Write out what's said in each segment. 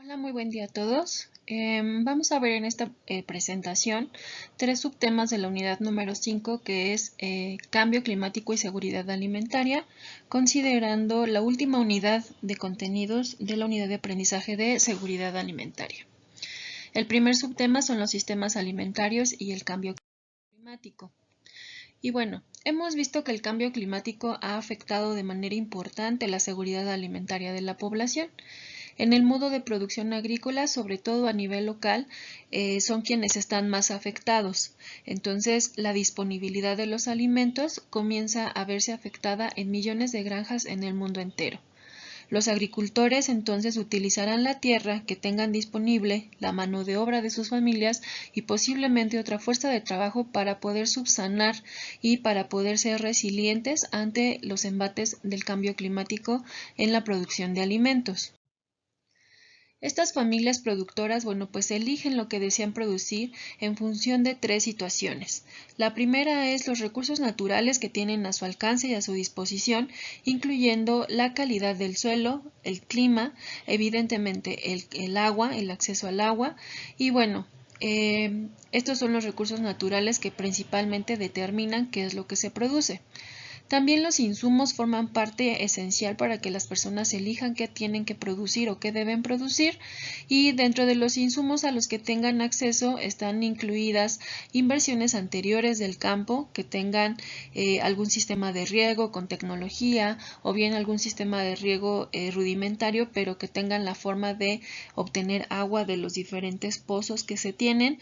Hola, muy buen día a todos. Vamos a ver en esta presentación tres subtemas de la unidad número 5, que es cambio climático y seguridad alimentaria, considerando la última unidad de contenidos de la unidad de aprendizaje de seguridad alimentaria. El primer subtema son los sistemas alimentarios y el cambio climático. Y bueno, hemos visto que el cambio climático ha afectado de manera importante la seguridad alimentaria de la población. En el modo de producción agrícola, sobre todo a nivel local, son quienes están más afectados. Entonces, la disponibilidad de los alimentos comienza a verse afectada en millones de granjas en el mundo entero. Los agricultores entonces utilizarán la tierra que tengan disponible, la mano de obra de sus familias y posiblemente otra fuerza de trabajo para poder subsanar y para poder ser resilientes ante los embates del cambio climático en la producción de alimentos. Estas familias productoras, pues eligen lo que desean producir en función de tres situaciones. La primera es los recursos naturales que tienen a su alcance y a su disposición, incluyendo la calidad del suelo, el clima, evidentemente el agua, el acceso al agua y estos son los recursos naturales que principalmente determinan qué es lo que se produce. También los insumos forman parte esencial para que las personas elijan qué tienen que producir o qué deben producir, y dentro de los insumos a los que tengan acceso están incluidas inversiones anteriores del campo que tengan algún sistema de riego con tecnología o bien algún sistema de riego rudimentario, pero que tengan la forma de obtener agua de los diferentes pozos que se tienen.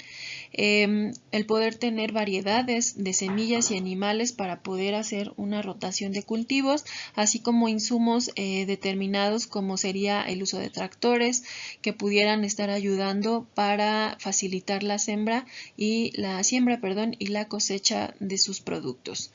El poder tener variedades de semillas y animales para poder hacer una rotación de cultivos, así como insumos determinados como sería el uso de tractores que pudieran estar ayudando para facilitar la siembra y la cosecha de sus productos.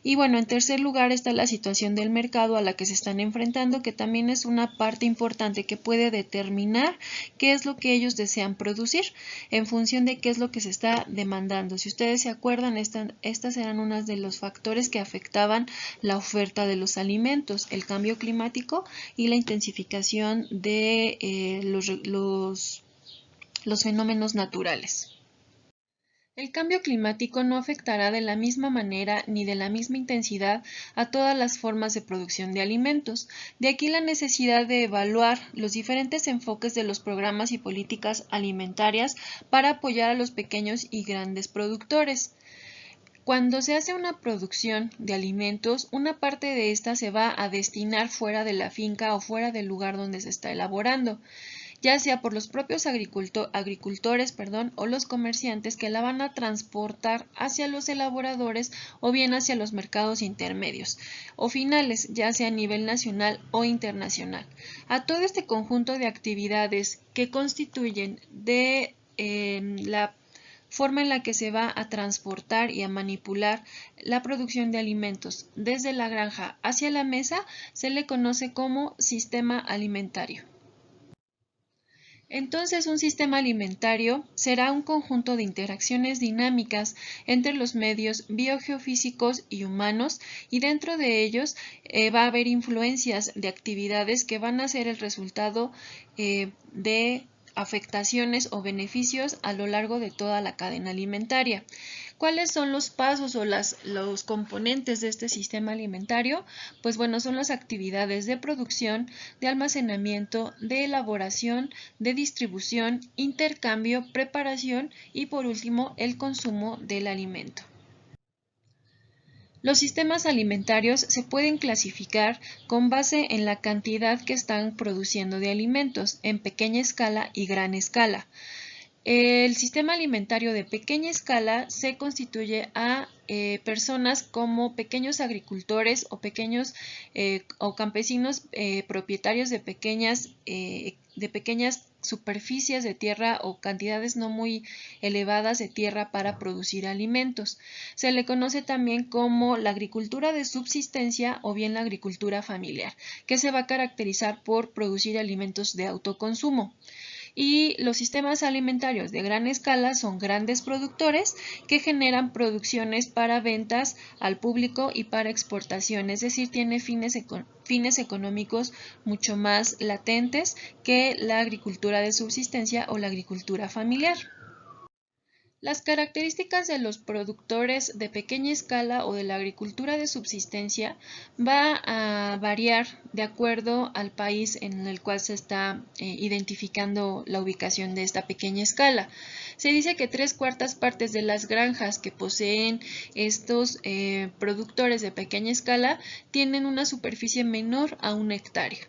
Y bueno, en tercer lugar está la situación del mercado a la que se están enfrentando, que también es una parte importante que puede determinar qué es lo que ellos desean producir en función de qué es lo que se está demandando. Si ustedes se acuerdan, estas eran unos de los factores que afectaban la oferta de los alimentos, el cambio climático y la intensificación de los fenómenos naturales. El cambio climático no afectará de la misma manera ni de la misma intensidad a todas las formas de producción de alimentos. De aquí la necesidad de evaluar los diferentes enfoques de los programas y políticas alimentarias para apoyar a los pequeños y grandes productores. Cuando se hace una producción de alimentos, una parte de esta se va a destinar fuera de la finca o fuera del lugar donde se está elaborando, ya sea por los propios agricultores o los comerciantes que la van a transportar hacia los elaboradores o bien hacia los mercados intermedios o finales, ya sea a nivel nacional o internacional. A todo este conjunto de actividades que constituyen de la forma en la que se va a transportar y a manipular la producción de alimentos desde la granja hacia la mesa se le conoce como sistema alimentario. Entonces, un sistema alimentario será un conjunto de interacciones dinámicas entre los medios biogeofísicos y humanos, y dentro de ellos va a haber influencias de actividades que van a ser el resultado de afectaciones o beneficios a lo largo de toda la cadena alimentaria. ¿Cuáles son los pasos o los componentes de este sistema alimentario? Pues bueno, son las actividades de producción, de almacenamiento, de elaboración, de distribución, intercambio, preparación y por último el consumo del alimento. Los sistemas alimentarios se pueden clasificar con base en la cantidad que están produciendo de alimentos en pequeña escala y gran escala. El sistema alimentario de pequeña escala se constituye a personas como pequeños agricultores o pequeños o campesinos propietarios de pequeñas superficies de tierra o cantidades no muy elevadas de tierra para producir alimentos. Se le conoce también como la agricultura de subsistencia o bien la agricultura familiar, que se va a caracterizar por producir alimentos de autoconsumo. Y los sistemas alimentarios de gran escala son grandes productores que generan producciones para ventas al público y para exportación, es decir, tiene fines económicos mucho más latentes que la agricultura de subsistencia o la agricultura familiar. Las características de los productores de pequeña escala o de la agricultura de subsistencia va a variar de acuerdo al país en el cual se está identificando la ubicación de esta pequeña escala. Se dice que 3/4 partes de las granjas que poseen estos productores de pequeña escala tienen una superficie menor a 1 hectárea.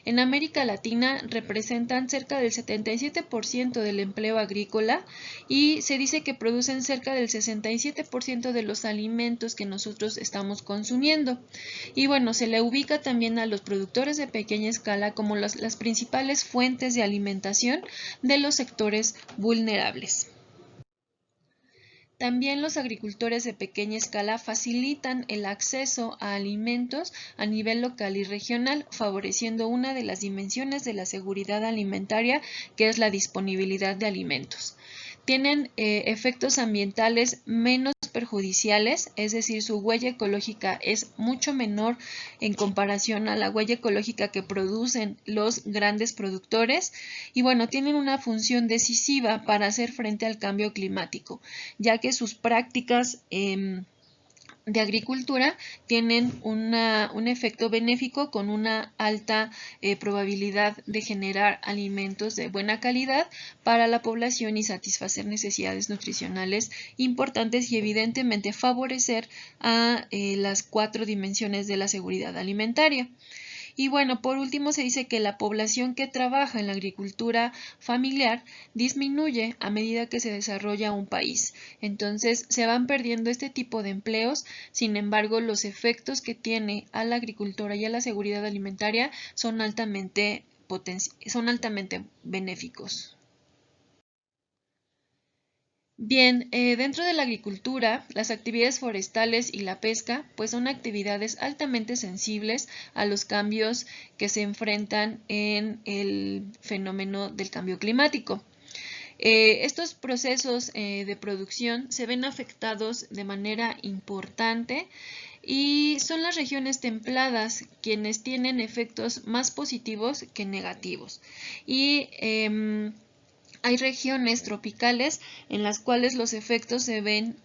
En América Latina representan cerca del 77% del empleo agrícola y se dice que producen cerca del 67% de los alimentos que nosotros estamos consumiendo. Y bueno, se le ubica también a los productores de pequeña escala como las principales fuentes de alimentación de los sectores vulnerables. También los agricultores de pequeña escala facilitan el acceso a alimentos a nivel local y regional, favoreciendo una de las dimensiones de la seguridad alimentaria, que es la disponibilidad de alimentos. Tienen efectos ambientales menos perjudiciales, es decir, su huella ecológica es mucho menor en comparación a la huella ecológica que producen los grandes productores y bueno, tienen una función decisiva para hacer frente al cambio climático, ya que sus prácticas de agricultura tienen un efecto benéfico con una alta probabilidad de generar alimentos de buena calidad para la población y satisfacer necesidades nutricionales importantes y evidentemente favorecer a las 4 dimensiones de la seguridad alimentaria. Y bueno, por último se dice que la población que trabaja en la agricultura familiar disminuye a medida que se desarrolla un país. Entonces se van perdiendo este tipo de empleos, sin embargo los efectos que tiene a la agricultura y a la seguridad alimentaria son altamente benéficos. Bien, dentro de la agricultura, las actividades forestales y la pesca pues son actividades altamente sensibles a los cambios que se enfrentan en el fenómeno del cambio climático. Estos procesos de producción se ven afectados de manera importante y son las regiones templadas quienes tienen efectos más positivos que negativos. Y hay regiones tropicales en las cuales los efectos se ven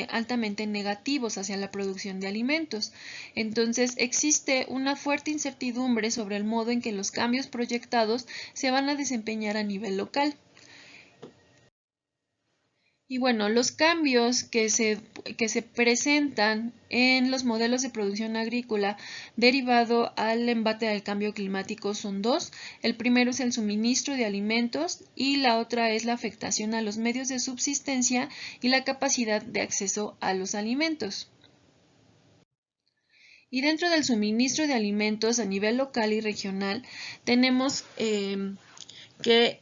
altamente negativos hacia la producción de alimentos. Entonces existe una fuerte incertidumbre sobre el modo en que los cambios proyectados se van a desempeñar a nivel local. Y bueno, los cambios que se presentan en los modelos de producción agrícola derivado al embate del cambio climático son 2. El primero es el suministro de alimentos y la otra es la afectación a los medios de subsistencia y la capacidad de acceso a los alimentos. Y dentro del suministro de alimentos a nivel local y regional tenemos que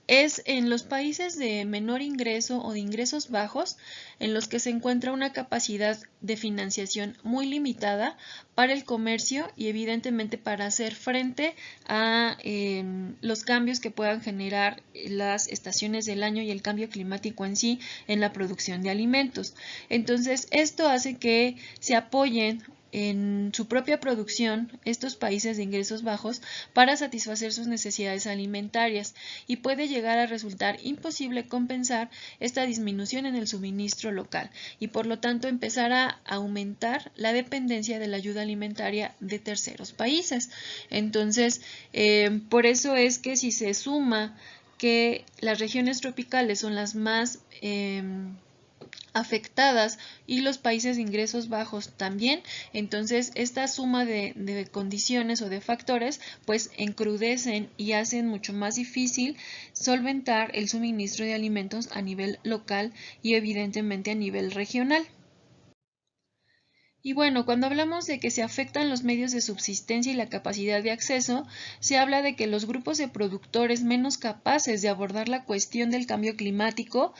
es en los países de menor ingreso o de ingresos bajos en los que se encuentra una capacidad de financiación muy limitada para el comercio y evidentemente para hacer frente a los cambios que puedan generar las estaciones del año y el cambio climático en sí en la producción de alimentos. Entonces, esto hace que se apoyen en su propia producción estos países de ingresos bajos para satisfacer sus necesidades alimentarias y puede llegar a resultar imposible compensar esta disminución en el suministro local y por lo tanto empezar a aumentar la dependencia de la ayuda alimentaria de terceros países. Entonces, por eso es que si se suma que las regiones tropicales son las más afectadas y los países de ingresos bajos también, entonces esta suma de condiciones o de factores pues encrudecen y hacen mucho más difícil solventar el suministro de alimentos a nivel local y evidentemente a nivel regional. Y bueno, cuando hablamos de que se afectan los medios de subsistencia y la capacidad de acceso, se habla de que los grupos de productores menos capaces de abordar la cuestión del cambio climático,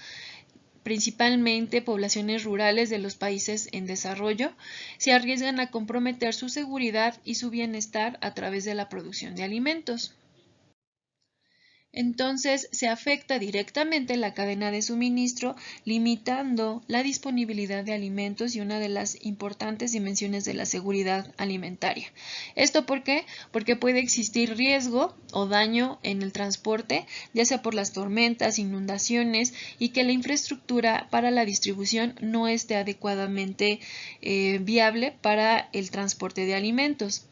principalmente poblaciones rurales de los países en desarrollo, se arriesgan a comprometer su seguridad y su bienestar a través de la producción de alimentos. Entonces se afecta directamente la cadena de suministro, limitando la disponibilidad de alimentos y una de las importantes dimensiones de la seguridad alimentaria. ¿Esto por qué? Porque puede existir riesgo o daño en el transporte, ya sea por las tormentas, inundaciones y que la infraestructura para la distribución no esté adecuadamente viable para el transporte de alimentos.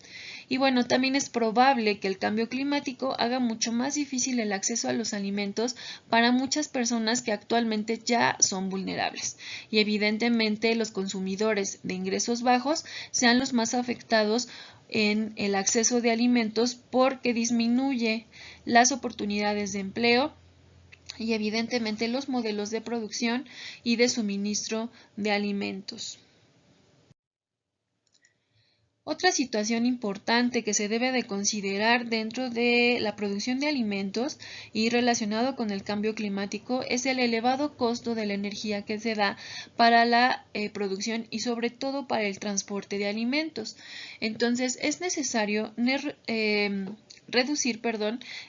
Y bueno, también es probable que el cambio climático haga mucho más difícil el acceso a los alimentos para muchas personas que actualmente ya son vulnerables. Y evidentemente los consumidores de ingresos bajos sean los más afectados en el acceso de alimentos porque disminuye las oportunidades de empleo y evidentemente los modelos de producción y de suministro de alimentos. Otra situación importante que se debe de considerar dentro de la producción de alimentos y relacionado con el cambio climático es el elevado costo de la energía que se da para la producción y sobre todo para el transporte de alimentos. Entonces es necesario reducir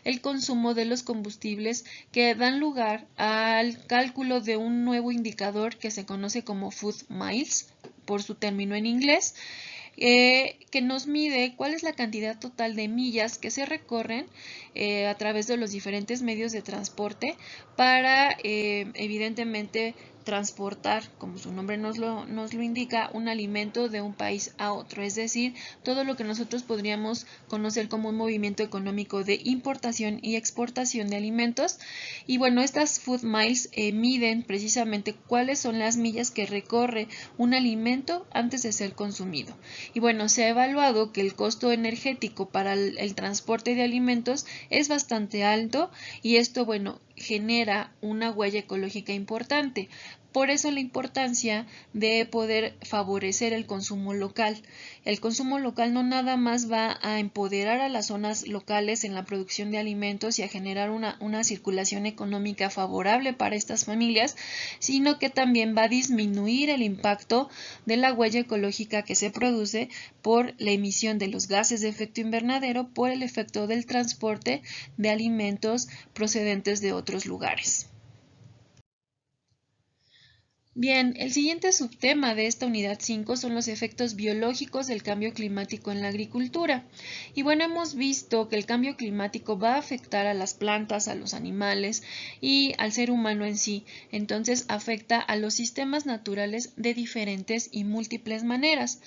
el consumo de los combustibles que dan lugar al cálculo de un nuevo indicador que se conoce como Food Miles, por su término en inglés, que nos mide cuál es la cantidad total de millas que se recorren a través de los diferentes medios de transporte para evidentemente transportar, como su nombre nos lo indica, un alimento de un país a otro, es decir, todo lo que nosotros podríamos conocer como un movimiento económico de importación y exportación de alimentos. Y bueno, estas Food Miles miden precisamente cuáles son las millas que recorre un alimento antes de ser consumido. Y bueno, se ha evaluado que el costo energético para el transporte de alimentos es bastante alto y esto, bueno, genera una huella ecológica importante. Por eso la importancia de poder favorecer el consumo local. El consumo local no nada más va a empoderar a las zonas locales en la producción de alimentos y a generar una circulación económica favorable para estas familias, sino que también va a disminuir el impacto de la huella ecológica que se produce por la emisión de los gases de efecto invernadero por el efecto del transporte de alimentos procedentes de otros lugares. Bien, el siguiente subtema de esta unidad 5 son los efectos biológicos del cambio climático en la agricultura. Y bueno, hemos visto que el cambio climático va a afectar a las plantas, a los animales y al ser humano en sí. Entonces afecta a los sistemas naturales de diferentes y múltiples maneras.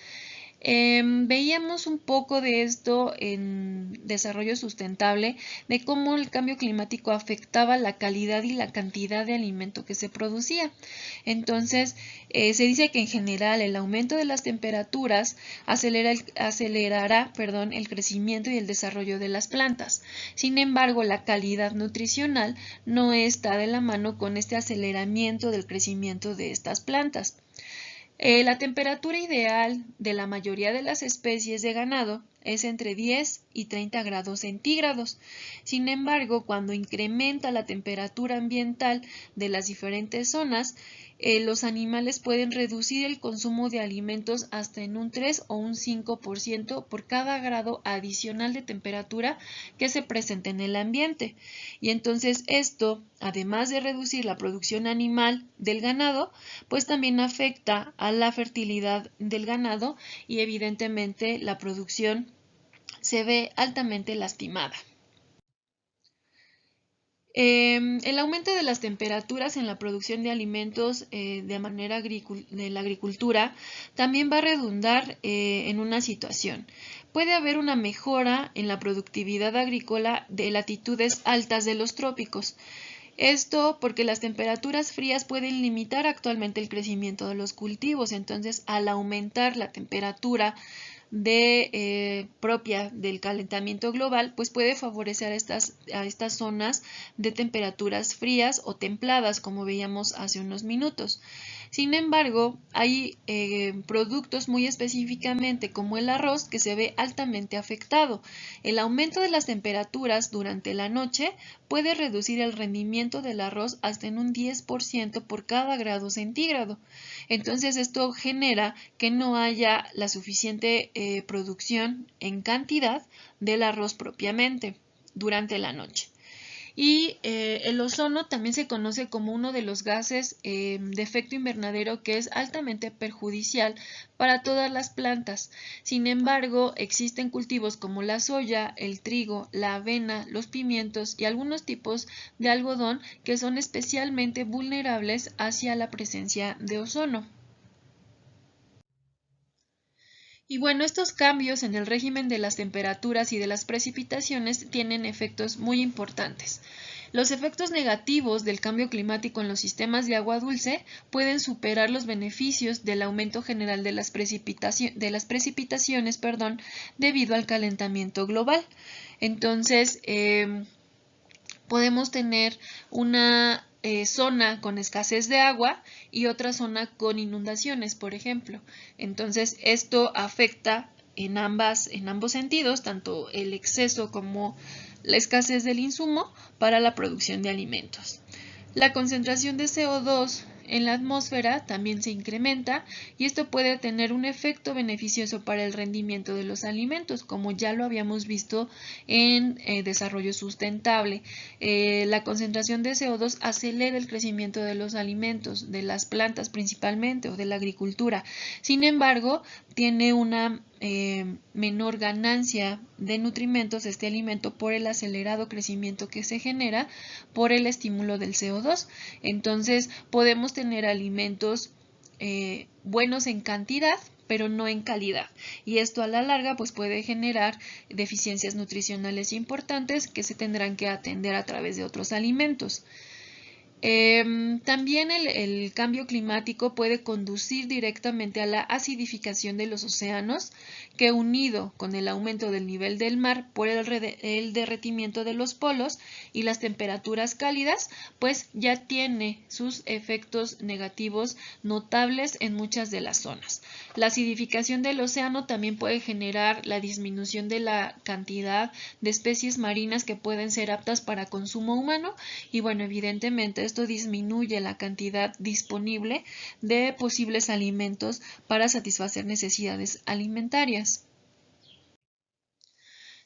Veíamos un poco de esto en desarrollo sustentable, de cómo el cambio climático afectaba la calidad y la cantidad de alimento que se producía. Entonces, se dice que en general el aumento de las temperaturas acelerará el crecimiento y el desarrollo de las plantas. Sin embargo, la calidad nutricional no está de la mano con este aceleramiento del crecimiento de estas plantas. La temperatura ideal de la mayoría de las especies de ganado es entre 10 y 30 grados centígrados. Sin embargo, cuando incrementa la temperatura ambiental de las diferentes zonas, los animales pueden reducir el consumo de alimentos hasta en un 3 o un 5% por cada grado adicional de temperatura que se presente en el ambiente. Y entonces esto, además de reducir la producción animal del ganado, pues también afecta a la fertilidad del ganado y evidentemente la producción se ve altamente lastimada. El aumento de las temperaturas en la producción de alimentos de la agricultura también va a redundar en una situación. Puede haber una mejora en la productividad agrícola de latitudes altas de los trópicos. Esto porque las temperaturas frías pueden limitar actualmente el crecimiento de los cultivos, entonces al aumentar la temperatura propia del calentamiento global, pues puede favorecer a estas zonas de temperaturas frías o templadas, como veíamos hace unos minutos. Sin embargo, hay productos muy específicamente como el arroz que se ve altamente afectado. El aumento de las temperaturas durante la noche puede reducir el rendimiento del arroz hasta en un 10% por cada grado centígrado. Entonces esto genera que no haya la suficiente producción en cantidad del arroz propiamente durante la noche. Y el ozono también se conoce como uno de los gases de efecto invernadero que es altamente perjudicial para todas las plantas. Sin embargo, existen cultivos como la soya, el trigo, la avena, los pimientos y algunos tipos de algodón que son especialmente vulnerables hacia la presencia de ozono. Y bueno, estos cambios en el régimen de las temperaturas y de las precipitaciones tienen efectos muy importantes. Los efectos negativos del cambio climático en los sistemas de agua dulce pueden superar los beneficios del aumento general de las precipitaciones, debido al calentamiento global. Entonces, podemos tener una zona con escasez de agua y otra zona con inundaciones, por ejemplo. Entonces, esto afecta en ambos sentidos, tanto el exceso como la escasez del insumo para la producción de alimentos. La concentración de CO2 en la atmósfera también se incrementa y esto puede tener un efecto beneficioso para el rendimiento de los alimentos, como ya lo habíamos visto en desarrollo sustentable. La concentración de CO2 acelera el crecimiento de los alimentos, de las plantas principalmente o de la agricultura. Sin embargo, tiene una menor ganancia de nutrimentos este alimento por el acelerado crecimiento que se genera por el estímulo del CO2. Entonces podemos tener alimentos buenos en cantidad, pero no en calidad. Y esto a la larga pues puede generar deficiencias nutricionales importantes que se tendrán que atender a través de otros alimentos. También el cambio climático puede conducir directamente a la acidificación de los océanos, que unido con el aumento del nivel del mar por el derretimiento de los polos y las temperaturas cálidas, pues ya tiene sus efectos negativos notables en muchas de las zonas. La acidificación del océano también puede generar la disminución de la cantidad de especies marinas que pueden ser aptas para consumo humano y bueno, evidentemente esto disminuye la cantidad disponible de posibles alimentos para satisfacer necesidades alimentarias.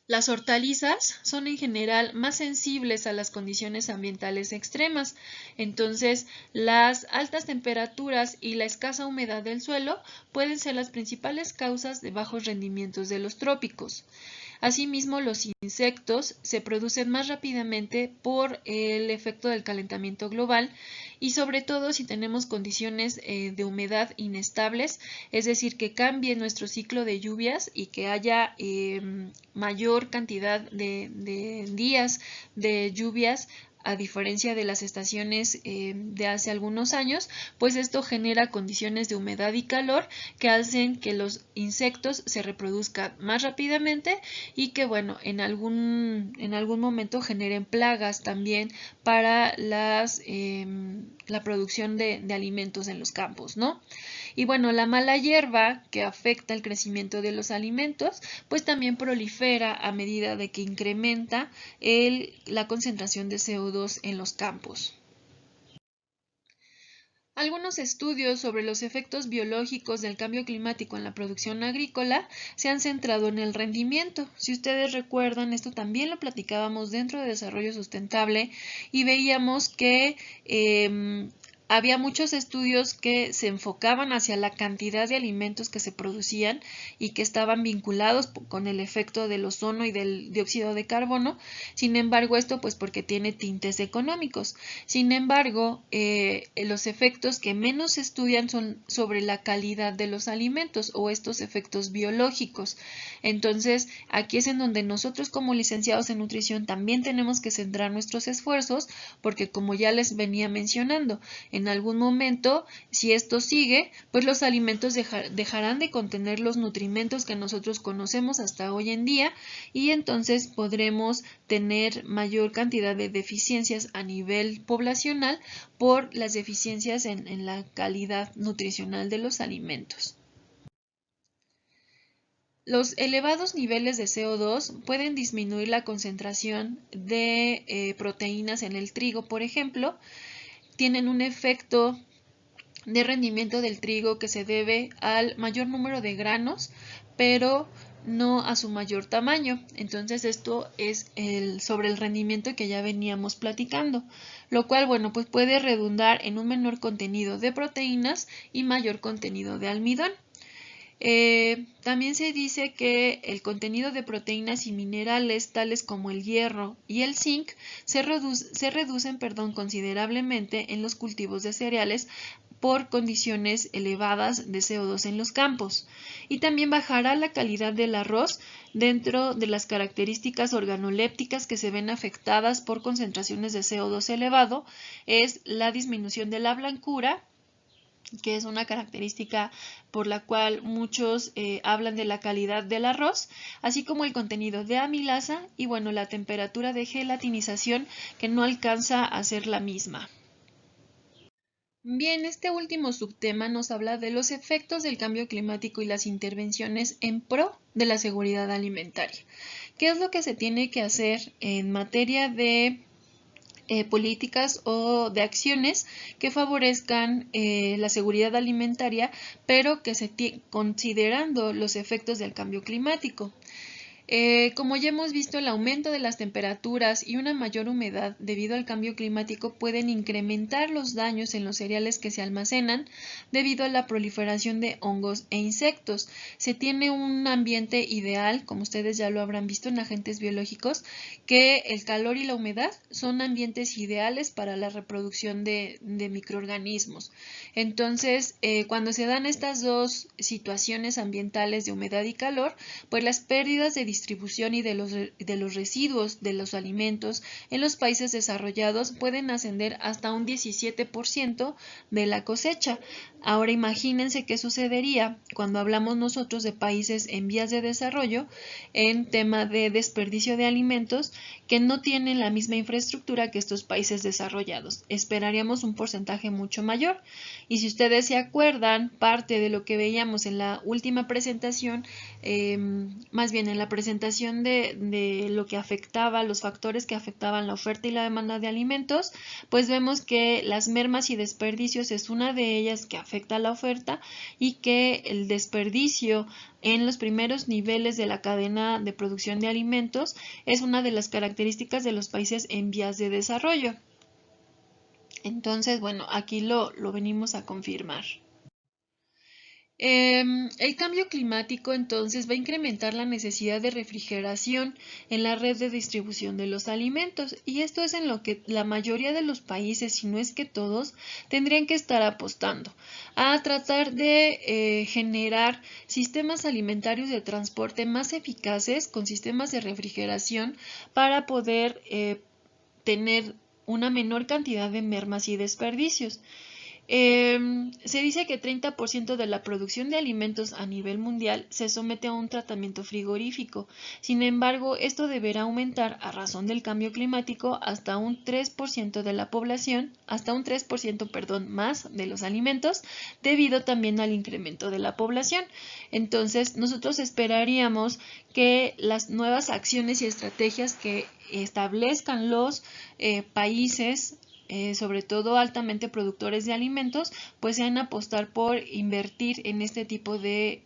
Las hortalizas son en general más sensibles a las condiciones ambientales extremas, entonces las altas temperaturas y la escasa humedad del suelo pueden ser las principales causas de bajos rendimientos de los trópicos. Asimismo, los insectos se producen más rápidamente por el efecto del calentamiento global y sobre todo si tenemos condiciones de humedad inestables, es decir, que cambie nuestro ciclo de lluvias y que haya mayor cantidad de días de lluvias a diferencia de las estaciones de hace algunos años, pues esto genera condiciones de humedad y calor que hacen que los insectos se reproduzcan más rápidamente y que, bueno, en algún momento generen plagas también para la producción de alimentos en los campos, ¿no? Y bueno, la mala hierba que afecta el crecimiento de los alimentos, pues también prolifera a medida de que incrementa la concentración de CO2 en los campos. Algunos estudios sobre los efectos biológicos del cambio climático en la producción agrícola se han centrado en el rendimiento. Si ustedes recuerdan, esto también lo platicábamos dentro de desarrollo sustentable y veíamos que había muchos estudios que se enfocaban hacia la cantidad de alimentos que se producían y que estaban vinculados con el efecto del ozono y del dióxido de carbono. Sin embargo, esto pues porque tiene tintes económicos. Sin embargo, los efectos que menos se estudian son sobre la calidad de los alimentos o estos efectos biológicos. Entonces, aquí es en donde nosotros como licenciados en nutrición también tenemos que centrar nuestros esfuerzos porque como ya les venía mencionando, en algún momento, si esto sigue, pues los alimentos dejarán de contener los nutrimentos que nosotros conocemos hasta hoy en día y entonces podremos tener mayor cantidad de deficiencias a nivel poblacional por las deficiencias en la calidad nutricional de los alimentos. Los elevados niveles de CO2 pueden disminuir la concentración de proteínas en el trigo, por ejemplo, tienen un efecto de rendimiento del trigo que se debe al mayor número de granos, pero no a su mayor tamaño. Entonces esto es sobre el rendimiento que ya veníamos platicando, lo cual, bueno, pues puede redundar en un menor contenido de proteínas y mayor contenido de almidón. También se dice que el contenido de proteínas y minerales tales como el hierro y el zinc se reducen considerablemente en los cultivos de cereales por condiciones elevadas de CO2 en los campos, y también bajará la calidad del arroz. Dentro de las características organolépticas que se ven afectadas por concentraciones de CO2 elevado es la disminución de la blancura, que es una característica por la cual muchos hablan de la calidad del arroz, así como el contenido de amilasa y, bueno, la temperatura de gelatinización, que no alcanza a ser la misma. Bien, este último subtema nos habla de los efectos del cambio climático y las intervenciones en pro de la seguridad alimentaria. ¿Qué es lo que se tiene que hacer en materia de políticas o de acciones que favorezcan la seguridad alimentaria, pero que considerando los efectos del cambio climático? Como ya hemos visto, el aumento de las temperaturas y una mayor humedad debido al cambio climático pueden incrementar los daños en los cereales que se almacenan debido a la proliferación de hongos e insectos. Se tiene un ambiente ideal, como ustedes ya lo habrán visto en agentes biológicos, que el calor y la humedad son ambientes ideales para la reproducción de microorganismos. Entonces, cuando se dan estas dos situaciones ambientales de humedad y calor, pues las pérdidas de distribución y de los residuos de los alimentos en los países desarrollados pueden ascender hasta un 17% de la cosecha. Ahora imagínense qué sucedería cuando hablamos nosotros de países en vías de desarrollo en tema de desperdicio de alimentos que no tienen la misma infraestructura que estos países desarrollados. Esperaríamos un porcentaje mucho mayor. Y si ustedes se acuerdan, parte de lo que veíamos en la última presentación, más bien en la presentación de lo que afectaba, los factores que afectaban la oferta y la demanda de alimentos, pues vemos que las mermas y desperdicios es una de ellas que afecta a la oferta, y que el desperdicio en los primeros niveles de la cadena de producción de alimentos es una de las características de los países en vías de desarrollo. Entonces, bueno, aquí lo venimos a confirmar. El cambio climático entonces va a incrementar la necesidad de refrigeración en la red de distribución de los alimentos, y esto es en lo que la mayoría de los países, si no es que todos, tendrían que estar apostando a tratar de generar sistemas alimentarios de transporte más eficaces con sistemas de refrigeración para poder tener una menor cantidad de mermas y desperdicios. Se dice que 30% de la producción de alimentos a nivel mundial se somete a un tratamiento frigorífico. Sin embargo, esto deberá aumentar a razón del cambio climático hasta un 3% de la población, hasta un 3%, más de los alimentos, debido también al incremento de la población. Entonces, nosotros esperaríamos que las nuevas acciones y estrategias que establezcan los países, sobre todo altamente productores de alimentos, pues sean apostar por invertir en este tipo de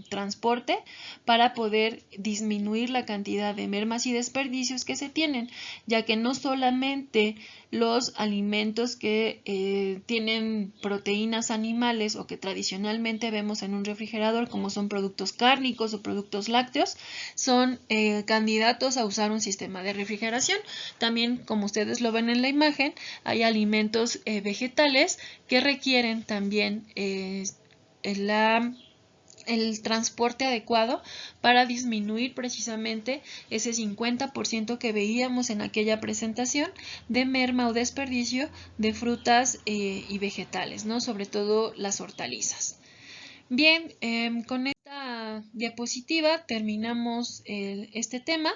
transporte para poder disminuir la cantidad de mermas y desperdicios que se tienen, ya que no solamente los alimentos que tienen proteínas animales o que tradicionalmente vemos en un refrigerador, como son productos cárnicos o productos lácteos, son candidatos a usar un sistema de refrigeración. También, como ustedes lo ven en la imagen, hay alimentos vegetales que requieren también el transporte adecuado para disminuir precisamente ese 50% que veíamos en aquella presentación de merma o desperdicio de frutas y vegetales, ¿no? Sobre todo las hortalizas. Bien, con esta diapositiva terminamos este tema.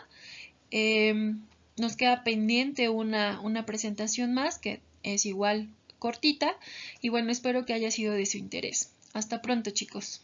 Nos queda pendiente una presentación más que es igual cortita, y bueno, espero que haya sido de su interés. Hasta pronto, chicos.